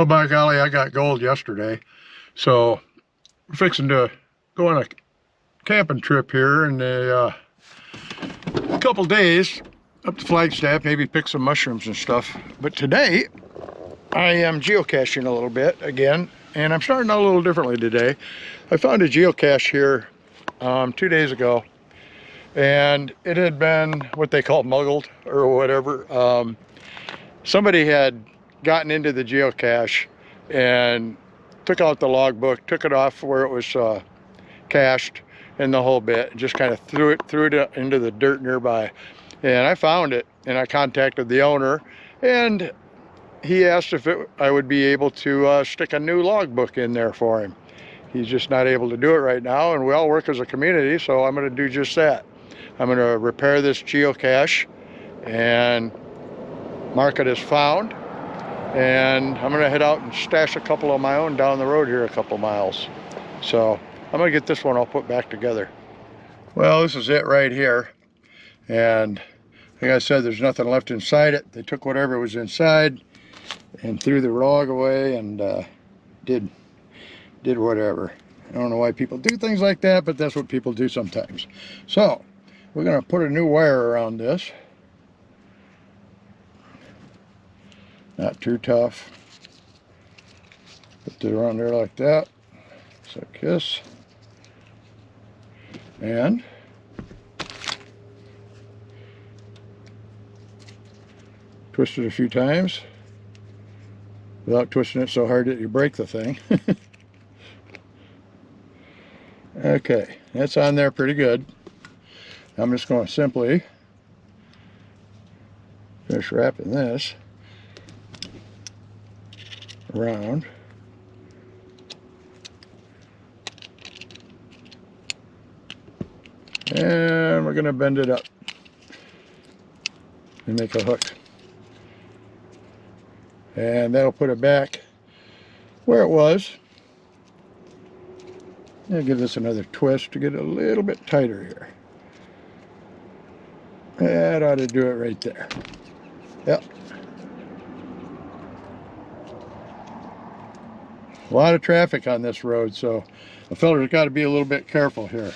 Well, by golly, I got gold yesterday. So we're fixing to go on a camping trip here in a couple days up to Flagstaff, maybe pick some mushrooms and stuff. But today I am geocaching a little bit again, and I'm starting out a little differently today. I found a geocache here 2 days ago, and it had been what they call muggled or whatever. Somebody had gotten into the geocache and took out the logbook, took it off where it was cached and the whole bit, just kind of threw it into the dirt nearby. And I found it, and I contacted the owner, and he asked if I would be able to stick a new logbook in there for him. He's just not able to do it right now, and we all work as a community, so I'm going to do just that. I'm going to repair this geocache and mark it as found, and I'm going to head out and stash a couple of my own down the road here a couple miles. So I'm going to get this one all put back together. Well, this is it right here, and like I said, there's nothing left inside it. They took whatever was inside and threw the log away and did whatever. I don't know why people do things like that, but that's what people do sometimes. So we're going to put a new wire around this. Not too tough. Put it around there like that. Just like this. And twist it a few times without twisting it so hard that you break the thing. Okay, that's on there pretty good. I'm just going to simply finish wrapping this around. And we're going to bend it up and make a hook. And that'll put it back where it was. I'll give this another twist to get it a little bit tighter here. That ought to do it right there. Yep. A lot of traffic on this road, so the feller's got to be a little bit careful here.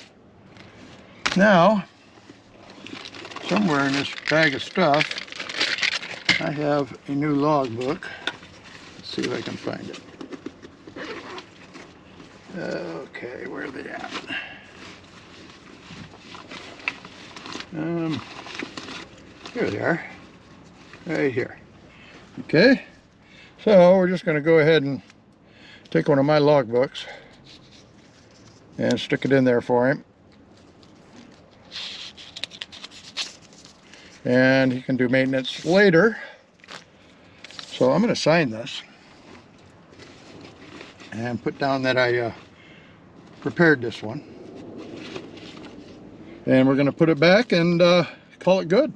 Now, somewhere in this bag of stuff, I have a new logbook. Let's see if I can find it. Okay, where are they at? Here they are, right here. Okay, so we're just going to go ahead and take one of my logbooks and stick it in there for him. And he can do maintenance later. So I'm going to sign this and put down that I prepared this one. And we're going to put it back and call it good.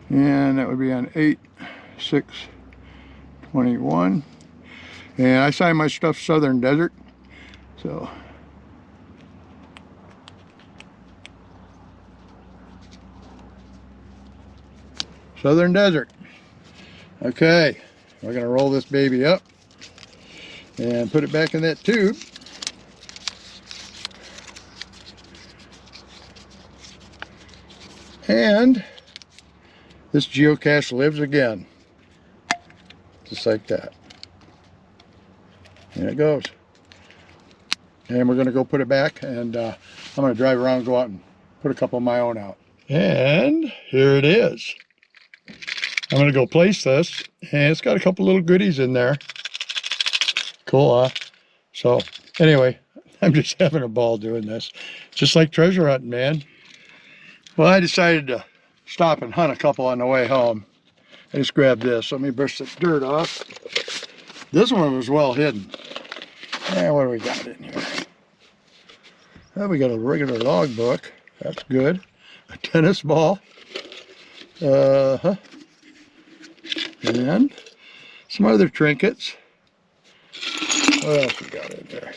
And that would be on 8/6/21. And I signed my stuff Southern Desert. So Southern Desert. Okay, we're going to roll this baby up and put it back in that tube. And this geocache lives again. Just like that. And it goes. And we're going to go put it back, and I'm going to drive around, go out and put a couple of my own out. And here it is. I'm going to go place this, and it's got a couple little goodies in there. Cool, huh? So anyway, I'm just having a ball doing this. Just like treasure hunting, man. Well, I decided to stop and hunt a couple on the way home. I just grabbed this. Let me brush the dirt off. This one was well hidden. And what do we got in here? Well, we got a regular logbook. That's good. A tennis ball. And some other trinkets. What else we got in there?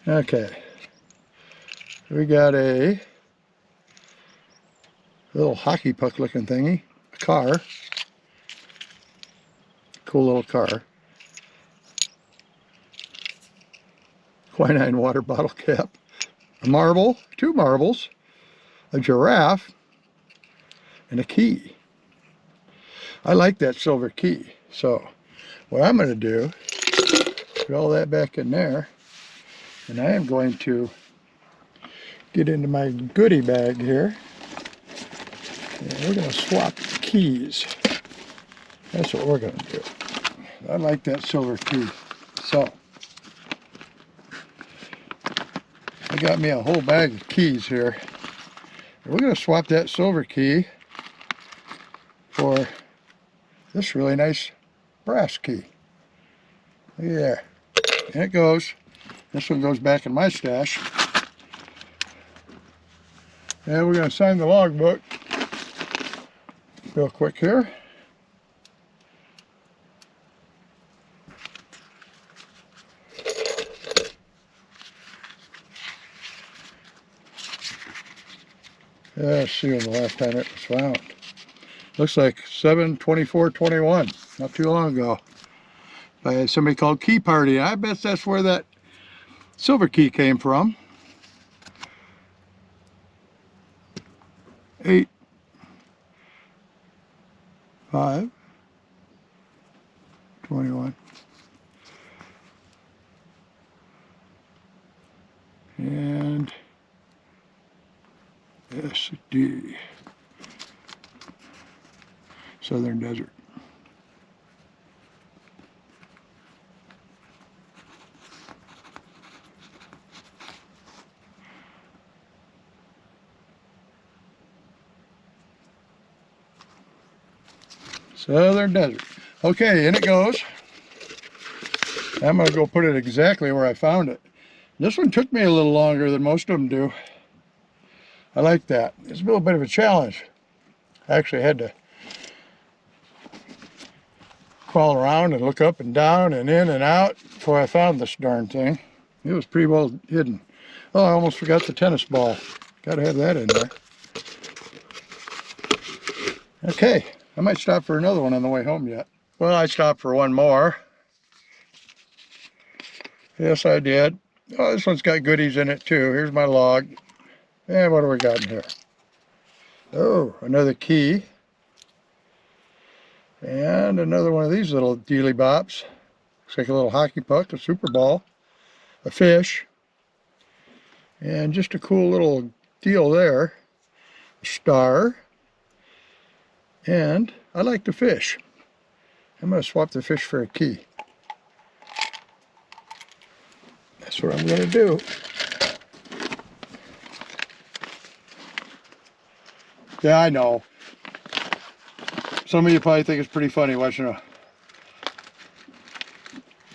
Okay. We got a little hockey puck looking thingy. A car. Cool little car. Quinine water bottle cap. A marble. 2 marbles. A giraffe. And a key. I like that silver key. So what I'm going to do, put all that back in there, and I am going to get into my goodie bag here, and we're going to swap the keys. That's what we're going to do. I like that silver key. So I got me a whole bag of keys here. We're going to swap that silver key for this really nice brass key. Look at there. And it goes. This one goes back in my stash. And we're going to sign the logbook real quick here. Let's see when the last time it was found. Looks like 7/24/21, not too long ago, by somebody called Key Party. I bet that's where that silver key came from. 8/5/21. And SD. Southern Desert. Southern Desert. Okay, in it goes. I'm going to go put it exactly where I found it. This one took me a little longer than most of them do. I like that. It's a little bit of a challenge. I actually had to crawl around and look up and down and in and out before I found this darn thing. It was pretty well hidden. Oh, I almost forgot the tennis ball. Got to have that in there. Okay, I might stop for another one on the way home yet. Well, I stopped for one more. Yes, I did. Oh, this one's got goodies in it too. Here's my log. And what do we got in here? Oh, another key. And another one of these little dealy bops. Looks like a little hockey puck, a super ball, a fish, and just a cool little deal there. A star. And I like the fish. I'm going to swap the fish for a key. That's what I'm going to do. Yeah, I know. Some of you probably think it's pretty funny watching a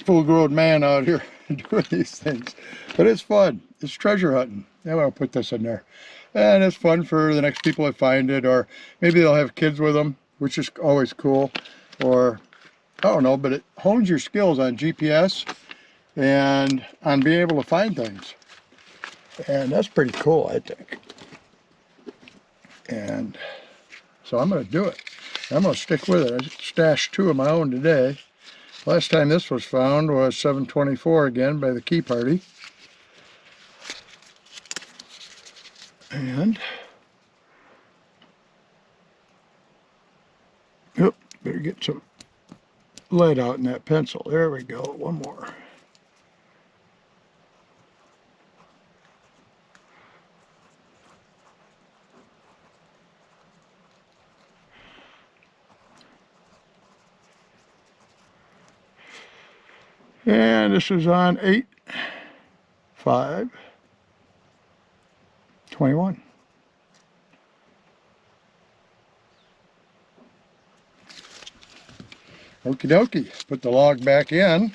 full-grown man out here doing these things. But it's fun. It's treasure hunting. Yeah, I'll put this in there. And it's fun for the next people that find it, or maybe they'll have kids with them, which is always cool. Or, I don't know, but it hones your skills on GPS and on being able to find things. And that's pretty cool, I think. And so I'm going to do it. I'm going to stick with it. I stashed 2 of my own today. Last time this was found was 7/24 again by the Key Party. And, oop, better get some lead out in that pencil. There we go. One more. And this is on 8/5/21. Okie dokie. Put the log back in.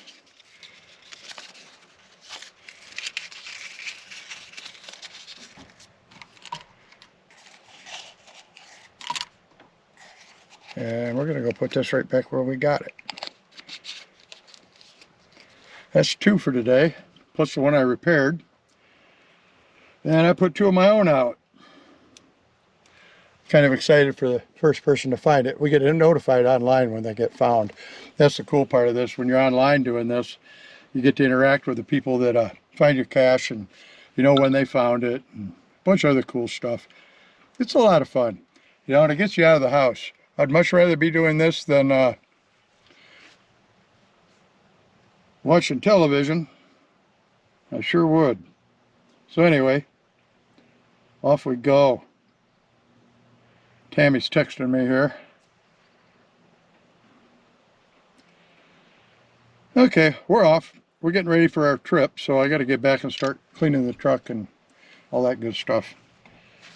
And we're going to go put this right back where we got it. That's 2 for today, plus the one I repaired. And I put 2 of my own out. Kind of excited for the first person to find it. We get notified online when they get found. That's the cool part of this. When you're online doing this, you get to interact with the people that find your cache, and you know when they found it, and a bunch of other cool stuff. It's a lot of fun, you know, and it gets you out of the house. I'd much rather be doing this than watching television. I sure would. So anyway, off we go. Tammy's texting me here. Okay, we're off. We're getting ready for our trip, so I got to get back and start cleaning the truck and all that good stuff.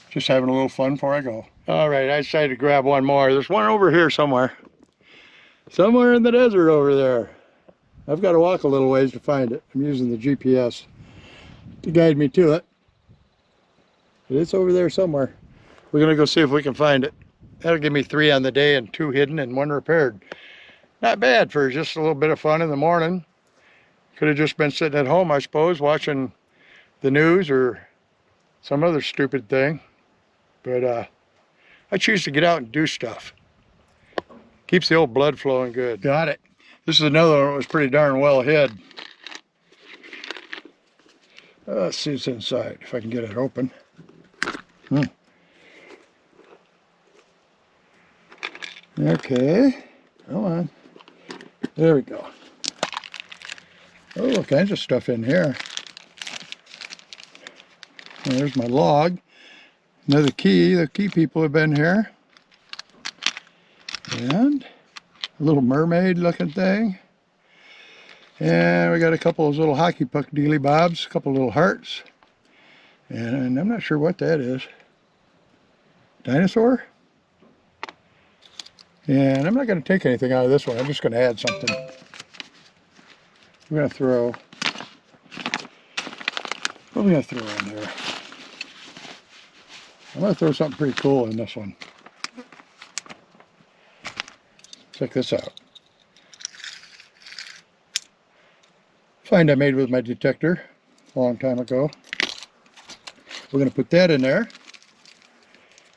Just having a little fun before I go. All right, I decided to grab one more. There's one over here somewhere. Somewhere in the desert over there. I've got to walk a little ways to find it. I'm using the GPS to guide me to it. But it's over there somewhere. We're going to go see if we can find it. That'll give me 3 on the day and 2 hidden and 1 repaired. Not bad for just a little bit of fun in the morning. Could have just been sitting at home, I suppose, watching the news or some other stupid thing. But I choose to get out and do stuff. Keeps the old blood flowing good. Got it. This is another one that was pretty darn well hid. Let's see what's inside, if I can get it open. Okay, come on. There we go. Oh, all kinds of stuff in here. Well, there's my log. Another key. The key people have been here. And a little mermaid looking thing. And we got a couple of those little hockey puck dealy bobs, a couple of little hearts. And I'm not sure what that is. Dinosaur? And I'm not going to take anything out of this one. I'm just going to add something. I'm going to throw, what am I going to throw in there? I'm going to throw something pretty cool in this one. Check this out. Find I made with my detector a long time ago. We're going to put that in there.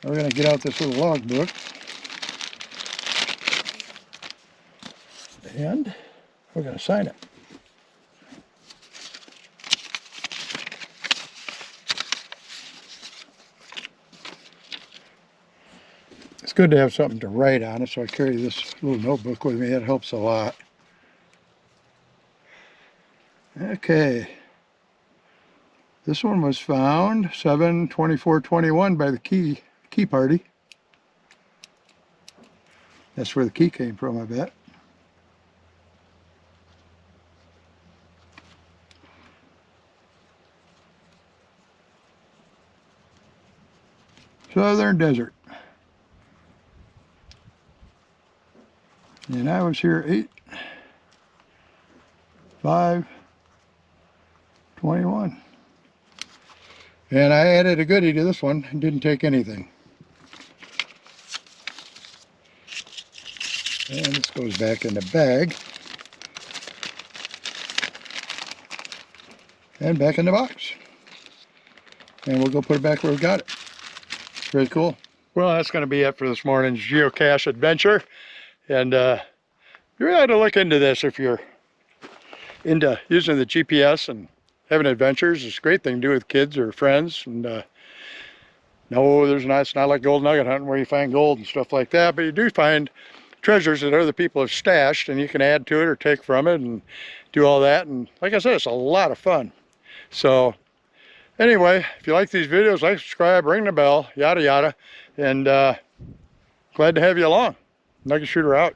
We're going to get out this little log book. And we're going to sign it. It's good to have something to write on it, so I carry this little notebook with me. It helps a lot. Okay. This one was found 7/24/21 by the key party. That's where the key came from, I bet. Southern Desert. And I was here 8/5/21. And I added a goodie to this one and didn't take anything. And this goes back in the bag. And back in the box. And we'll go put it back where we got it. Very cool. Well, that's going to be it for this morning's geocache adventure. And you really ought to look into this if you're into using the GPS and having adventures. It's a great thing to do with kids or friends. And no, it's not like gold nugget hunting where you find gold and stuff like that, but you do find treasures that other people have stashed, and you can add to it or take from it and do all that. And like I said, it's a lot of fun. So anyway, if you like these videos, like, subscribe, ring the bell, yada yada, and glad to have you along. Nugget Shooter out.